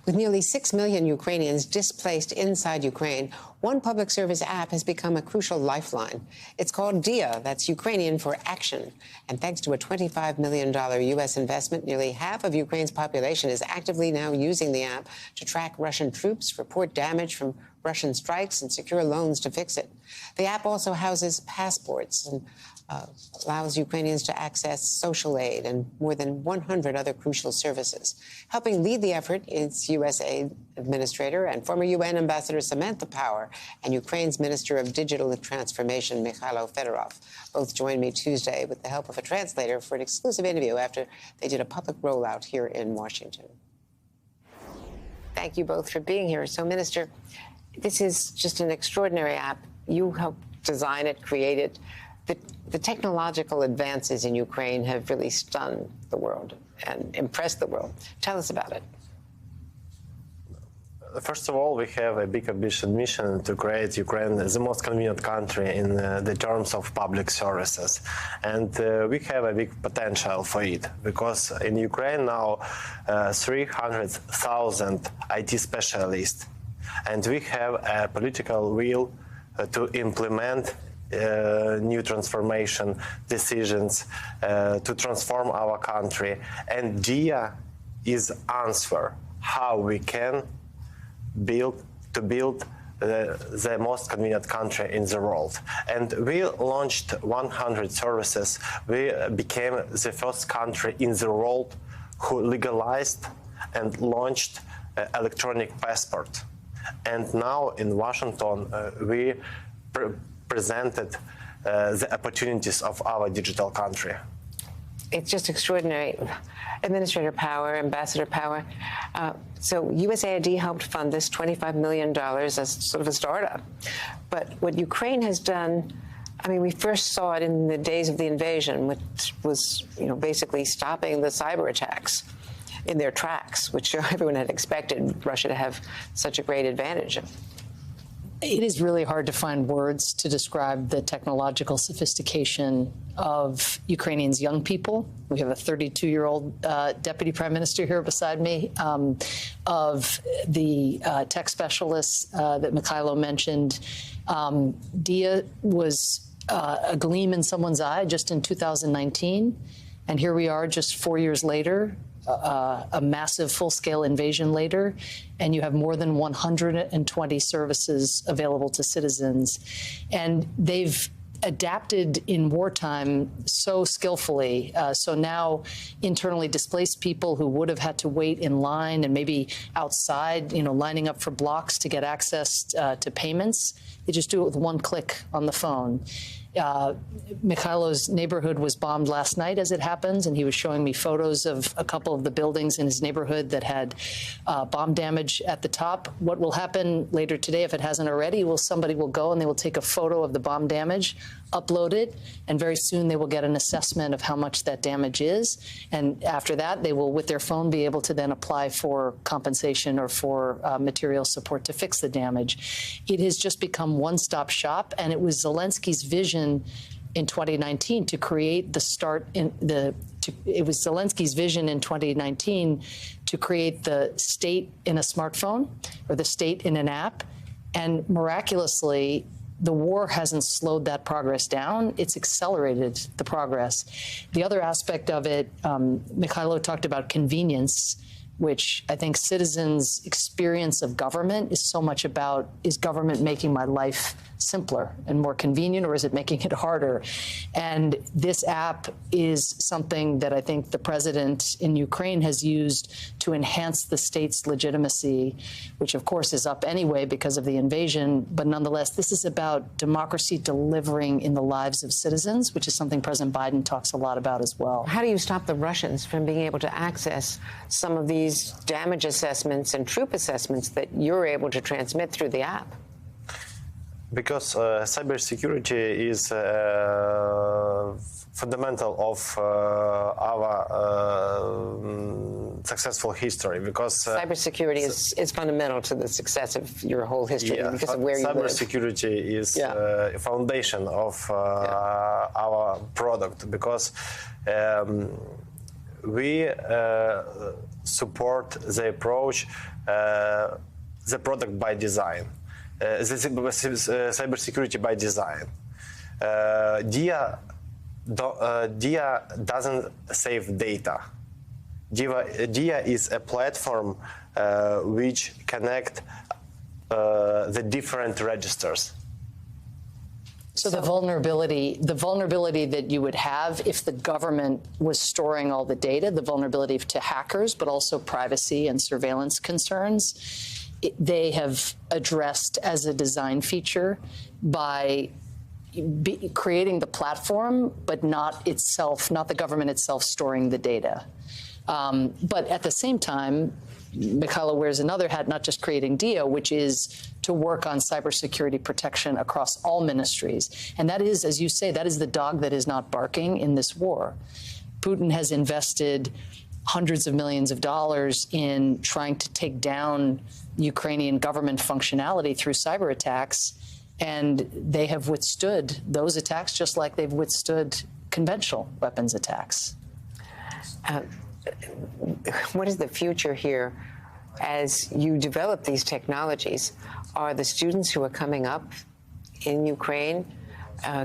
With nearly 6 million Ukrainians displaced inside Ukraine, one public service app has become a crucial lifeline. It's called DIA, that's Ukrainian for action. And thanks to a $25 million U.S. investment, nearly half of Ukraine's population is actively now using the app to track Russian troops, report damage from Russian strikes, and secure loans to fix it. The app also houses passports and allows Ukrainians to access social aid and more than 100 other crucial services. Helping lead the effort is USAID Administrator and former UN Ambassador Samantha Power and Ukraine's Minister of Digital Transformation, Mikhailo Fedorov. Both joined me Tuesday with the help of a translator for an exclusive interview after they did a public rollout here in Washington. Thank you both for being here. So, Minister, this is just an extraordinary app. You helped design it, create it. The technological advances in Ukraine have really stunned the world and impressed the world. Tell us about it. First of all, we have a big ambitious mission to create Ukraine the most convenient country in the terms of public services. And we have a big potential for it, because in Ukraine now 300,000 IT specialists, and we have a political will to implement new transformation decisions to transform our country. And DIA is answer how we can build the most convenient country in the world. And we launched 100 services. We became the first country in the world who legalized and launched electronic passport. And now in Washington, we presented the opportunities of our digital country. It's just extraordinary. Administrator Power, Ambassador Power, so USAID helped fund this $25 million as sort of a startup. But what Ukraine has done, I mean, we first saw it in the days of the invasion, which was, basically stopping the cyber attacks in their tracks, which everyone had expected Russia to have such a great advantage of. It is really hard to find words to describe the technological sophistication of Ukrainians' young people. We have a 32-year-old deputy prime minister here beside me, of the tech specialists that Mikhailo mentioned. DIA was a gleam in someone's eye just in 2019, and here we are just 4 years later, a massive full-scale invasion later, and you have more than 120 services available to citizens. And they've adapted in wartime so skillfully. So now internally displaced people who would have had to wait in line and maybe outside, lining up for blocks to get access to payments, they just do it with one click on the phone. Mikhailo's neighborhood was bombed last night, as it happens, and he was showing me photos of a couple of the buildings in his neighborhood that had bomb damage at the top. What will happen later today, if it hasn't already, somebody will go and they will take a photo of the bomb damage, upload it, and very soon they will get an assessment of how much that damage is. And after that, they will, with their phone, be able to then apply for compensation or for material support to fix the damage. It has just become one-stop shop, and it was Zelensky's vision in 2019 to create the start in the. It was Zelensky's vision in 2019 to create the state in a smartphone or the state in an app, and miraculously, the war hasn't slowed that progress down. It's accelerated the progress. The other aspect of it, Mikhailo talked about convenience, which I think citizens' experience of government is so much about, is government making my life simpler and more convenient, or is it making it harder? And this app is something that I think the president in Ukraine has used to enhance the state's legitimacy, which of course is up anyway because of the invasion. But nonetheless, this is about democracy delivering in the lives of citizens, which is something President Biden talks a lot about as well. How do you stop the Russians from being able to access some of these damage assessments and troop assessments that you're able to transmit through the app? Because cybersecurity is fundamental of our successful history. Because cybersecurity is fundamental to the success of your whole history, because of where you live. Cybersecurity is a foundation of our product, because we support the approach, the product by design, cybersecurity by design. DIA doesn't save data. DIA is a platform which connect the different registers. So the vulnerability that you would have if the government was storing all the data, the vulnerability to hackers, but also privacy and surveillance concerns, they have addressed as a design feature by creating the platform, but not the government itself storing the data. But at the same time, Mikhailo wears another hat, not just creating DIA, which is to work on cybersecurity protection across all ministries. And that is, as you say, that is the dog that is not barking in this war. Putin has invested hundreds of millions of dollars in trying to take down Ukrainian government functionality through cyber attacks, and they have withstood those attacks just like they've withstood conventional weapons attacks. What is the future here as you develop these technologies? Are the students who are coming up in Ukraine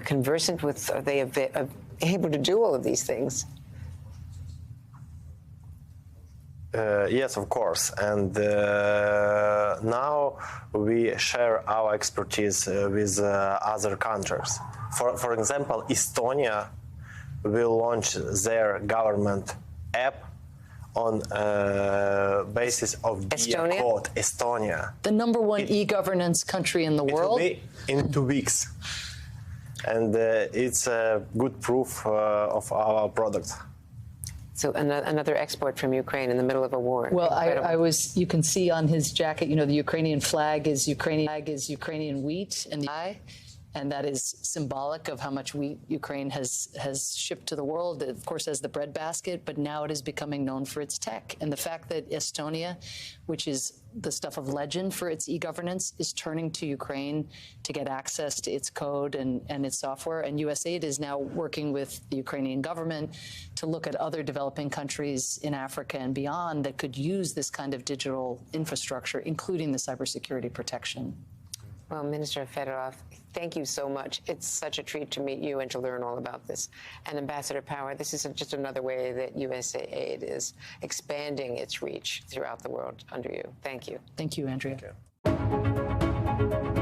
conversant with, are they able to do all of these things? Yes, of course. And now we share our expertise with other countries. For example, Estonia will launch their government app on basis of DIA code. Estonia. The #1 e-governance country in the world. It will be in 2 weeks. And it's a good proof of our product. So another export from Ukraine in the middle of a war. Well, you can see on his jacket, the Ukrainian flag is Ukrainian wheat, and that is symbolic of how much wheat Ukraine has shipped to the world, of course, as the breadbasket, but now it is becoming known for its tech. And the fact that Estonia, which is the stuff of legend for its e-governance, is turning to Ukraine to get access to its code and its software. And USAID is now working with the Ukrainian government to look at other developing countries in Africa and beyond that could use this kind of digital infrastructure, including the cybersecurity protection. Well, Minister Fedorov, thank you so much. It's such a treat to meet you and to learn all about this. And Ambassador Power, this is just another way that USAID is expanding its reach throughout the world under you. Thank you. Thank you, Andrea. Thank you.